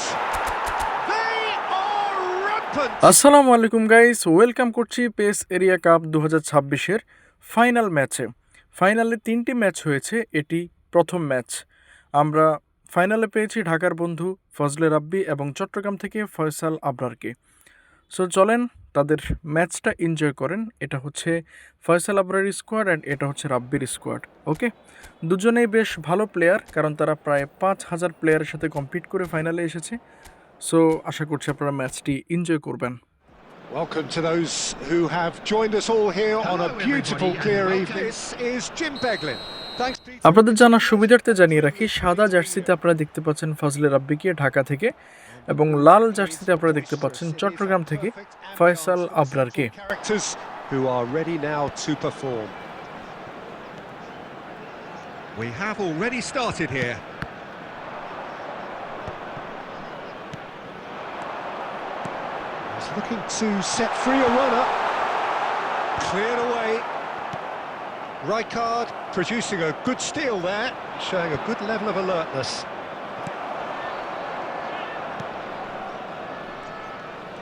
shot! They are rampant! আসসালামু আলাইকুম guys, welcome করছি পেস এরিয়া কাপ 2026-এর ফাইনাল ম্যাচে। ফাইনালে 3টি ম্যাচ হয়েছে, এটি প্রথম ম্যাচ। আমরা ফাইনালে পেয়েছি ঢাকার বন্ধু ফজলে রাব্বি এবং চট্টগ্রাম থেকে ফয়সাল আবরারকে। সো চলেন তাদের ম্যাচটা এনজয় করেন। এটা হচ্ছে ফয়সাল আবরারের স্কোয়াড অ্যান্ড এটা হচ্ছে রাব্বির স্কোয়াড। ওকে, দুজনেই বেশ ভালো প্লেয়ার, কারণ তারা প্রায় 5,000 প্লেয়ারের সাথে কম্পিট করে ফাইনালে এসেছে। সো আশা করছি আপনারা ম্যাচটি এনজয় করবেন। Welcome to those who have joined us all here on a beautiful clear evening. This is Jim Beglin. Thanks Peter. আপনাদের জানার সুবিধার্থে জানিয়ে রাখি, সাদা জার্সিতে আপনারা দেখতে পাচ্ছেন ফজলে রাব্বিকে ঢাকা থেকে, এবং লাল জার্সিতে আপনারা দেখতে পাচ্ছেন চট্টগ্রাম থেকে Faisal আবরারকে। Characters who are ready now to perform. We have already started here. He's looking to set free a runner. Cleared away. Rijkaard producing a good steal there, showing a good level of alertness.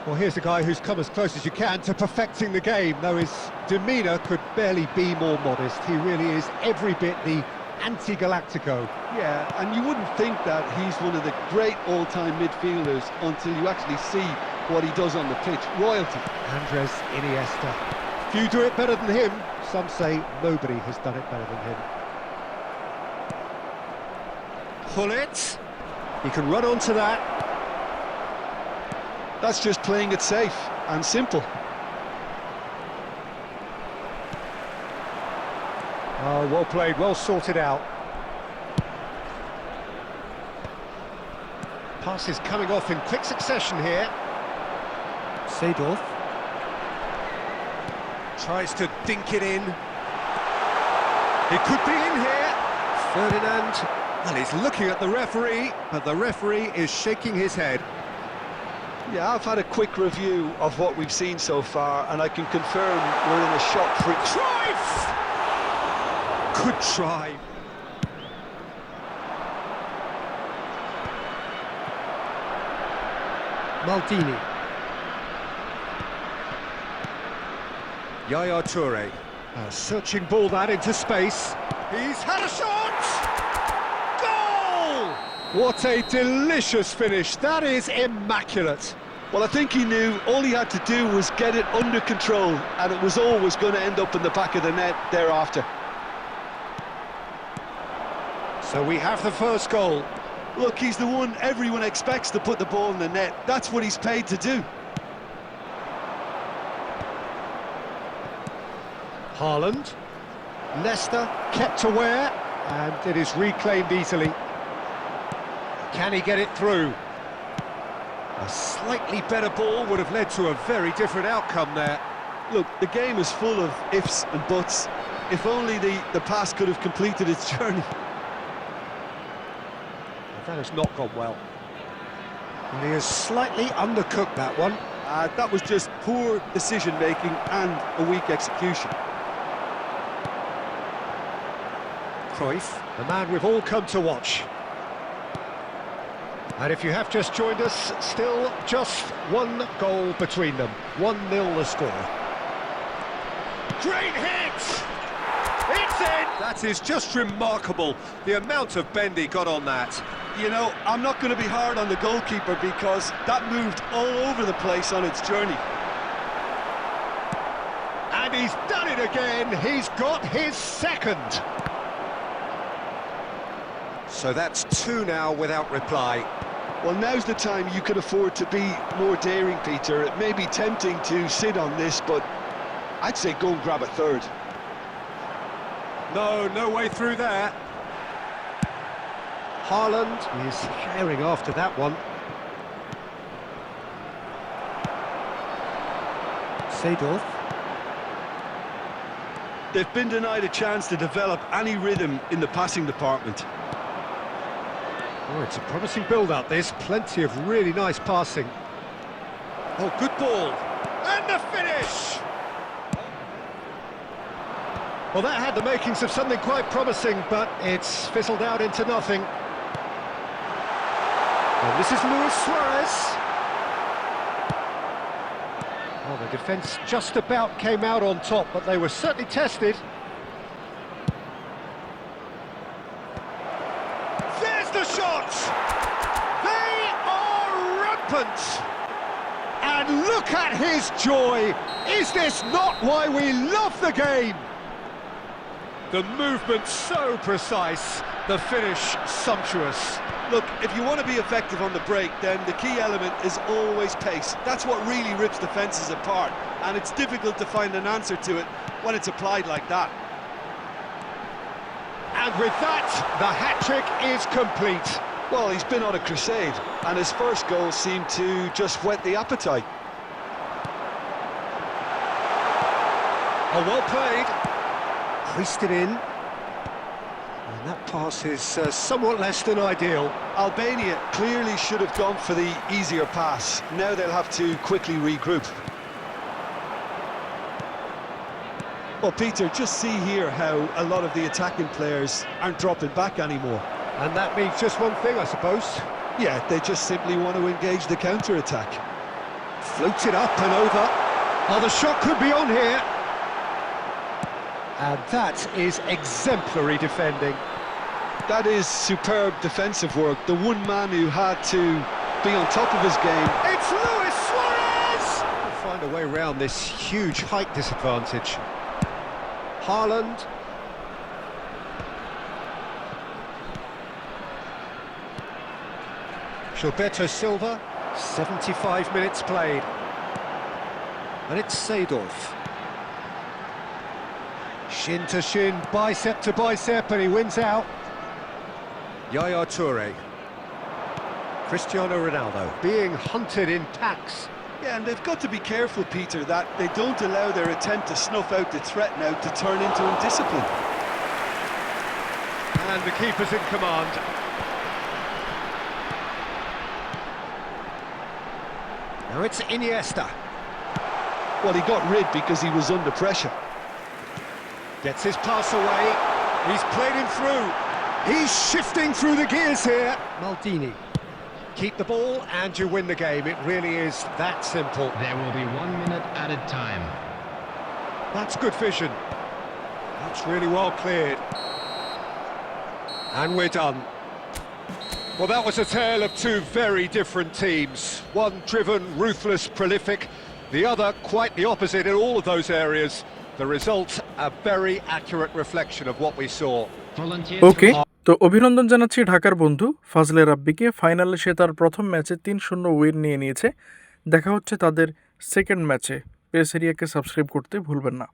Well, here's a guy who's come as close as you can to perfecting the game, though his demeanour could barely be more modest. He really is every bit the anti-Galactico. Yeah, and you wouldn't think that he's one of the great all-time midfielders until you actually see what he does on the pitch. Royalty. Andres Iniesta. Few do it better than him. Some say nobody has done it better than him. Pull it. He can run onto that. That's just playing it safe and simple. Oh, well played, well sorted out. Passes coming off in quick succession here. Seedorf tries to dink it in. It could be in here. Ferdinand, well, he's looking at the referee, but the referee is shaking his head. Yeah, I've had a quick review of what we've seen so far, and I can confirm we're in a shot-free... Cruyff! Good try. Maldini. Yaya Toure. A searching ball that into space. He's had a shot! Goal! What a delicious finish. That is immaculate. Well, I think he knew all he had to do was get it under control, and it was always going to end up in the back of the net thereafter. So we have the first goal. Look, he's the one everyone expects to put the ball in the net. That's what he's paid to do. Haaland. Leicester kept aware, and it is reclaimed easily. Can he get it through? A slightly better ball would have led to a very different outcome there. Look, the game is full of ifs and buts. If only the pass could have completed its journey. That has not gone well. And he has slightly undercooked that one. That was just poor decision-making and a weak execution. Cruyff, the man we've all come to watch. And if you have just joined us, still just one goal between them. 1-0 the score. Great hit! It's in! That is just remarkable, the amount of bend he got on that. You know, I'm not going to be hard on the goalkeeper because that moved all over the place on its journey. And he's done it again, he's got his second. So that's 2 now without reply. Well, now's the time you can afford to be more daring, Peter. It may be tempting to sit on this, but I'd say go and grab a third. No way through there. Haaland is herring after that one. Seedorf. They've been denied a chance to develop any rhythm in the passing department. Oh, it's a promising build-up, this. Plenty of really nice passing. Oh, good ball. And the finish! Well, that had the makings of something quite promising, but it's fizzled out into nothing. And this is Luis Suarez. Well, the defence just about came out on top, but they were certainly tested. There's the shot! They are rampant! And look at his joy! Is this not why we love the game? The movement so precise, the finish sumptuous. Look, if you want to be effective on the break, then the key element is always pace. That's what really rips defences apart, and it's difficult to find an answer to it when it's applied like that. And with that, the hat-trick is complete. Well, he's been on a crusade, and his first goal seemed to just whet the appetite. Oh, well played. Creased it in. And that pass is somewhat less than ideal. Albania clearly should have gone for the easier pass. Now they'll have to quickly regroup. Well, Peter, just see here how a lot of the attacking players aren't dropping back anymore. And that means just one thing, I suppose. Yeah, they just simply want to engage the counter-attack. Floats it up and over. Oh, the shot could be on here. And that is exemplary defending. That is superb defensive work. The one man who had to be on top of his game. It's Luis Suarez! Find a way around this huge height disadvantage. Haaland. Gilberto Silva, 75 minutes played. And it's Seedorf. Shin to shin, bicep to bicep, and he wins out. Yaya Toure. Cristiano Ronaldo being hunted in packs. Yeah, and they've got to be careful, Peter, that they don't allow their attempt to snuff out the threat now to turn into indiscipline. And the keeper's in command. Now it's Iniesta. Well, he got rid because he was under pressure. Gets his pass away. He's played him through. He's shifting through the gears here. Maldini. Keep the ball and you win the game. It really is that simple. There will be 1 minute added time. That's good vision. That's really well cleared. And we're done. Well, that was a tale of two very different teams. One driven, ruthless, prolific. The other quite the opposite in all of those areas. The result, a very accurate reflection of what we saw. ওকে, তো অভিনন্দন জানাচ্ছি ঢাকার বন্ধু ফাজলে রাব্বিকে। ফাইনালে সে তার প্রথম ম্যাচে 3-0 win নিয়ে নিয়েছে। দেখা হচ্ছে তাদের সেকেন্ড ম্যাচে। পেস এরিয়াকে সাবস্ক্রাইব করতে ভুলবেন না।